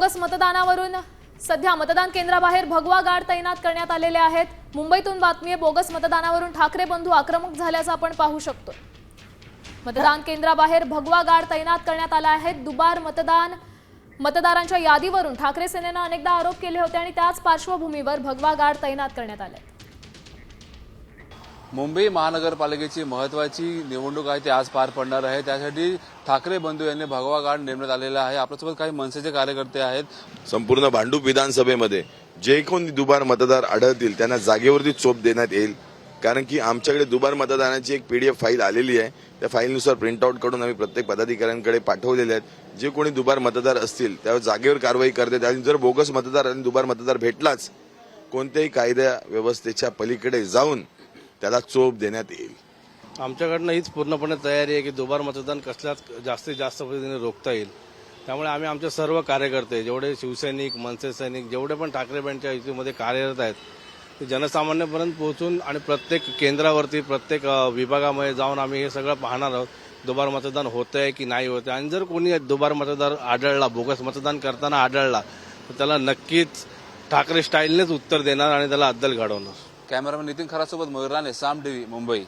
Bogus मतदानावरून सध्या मतदान केंद्राबाहेर भगवा गार्ड तैनात करण्यात आलेले आहेत। मुंबईतून बातमी आहे, बोगस मतदानावरून ठाकरे बंधू आक्रमक झाल्याचं आपण पाहू शकतो। मतदान केंद्राबाहेर भगवा गार्ड तैनात करण्यात आला आहे। दुबार मतदारांच्या यादीवरून ठाकरे सेनेने अनेकदा आरोप केले होते आणि त्याच पार्श्वभूमीवर भगवा गार्ड तैनात करण्यात आले। मुंबई महानगरपालिकेची महत्त्वाची निवडणूक आहे ती आज पार पडणार आहे। त्यासाठी ठाकरे बंधू यांनी भगवा गार्ड नेमण्यात आलेला आहे। आपल्यासोबत काही मनसेचे कार्यकर्ते आहेत। संपूर्ण भांडूप विधानसभेमध्ये जे कोणी दुबार मतदार आढळतील त्यांना जागेवरती चोप देण्यात येईल। कारण की आमच्याकडे दुबार मतदानाची एक पीडीएफ फाईल आलेली आहे। त्या फाईलनुसार प्रिंटआउट करून आम्ही प्रत्येक पदाधिकाऱ्यांकडे पाठवलेले आहेत। जे कोणी दुबार मतदार असतील त्यावर जागेवर कारवाई करते आणि जर बोगस मतदार आणि दुबार मतदार भेटलाच कोणत्याही कायदा व्यवस्थेच्या पलीकडे जाऊन त्याला चोप देण्यात येईल। आमच्याकडनं हीच पूर्णपणे तयारी आहे की दुबार मतदान कसल्याच जास्तीत जास्त पद्धतीने रोखता येईल। त्यामुळे आम्ही आमचे सर्व कार्यकर्ते जेवढे शिवसैनिक मनसे सैनिक जेवढे पण ठाकरे बँडच्या युतीमध्ये कार्यरत आहेत ते जनसामान्यापर्यंत पोहोचून आणि प्रत्येक केंद्रावरती प्रत्येक विभागामध्ये जाऊन आम्ही हे सगळं पाहणार आहोत, दुबार मतदान होतंय की नाही होतंय। आणि जर कोणी दुबार मतदार आढळला, बोगस मतदान करताना आढळला तर त्याला नक्कीच ठाकरे स्टाईलनेच उत्तर देणार आणि त्याला अद्दल घडवणार। कॅमेरामॅन नितीन खरासोबत मयूर राणे, साम टीव्ही, मुंबई।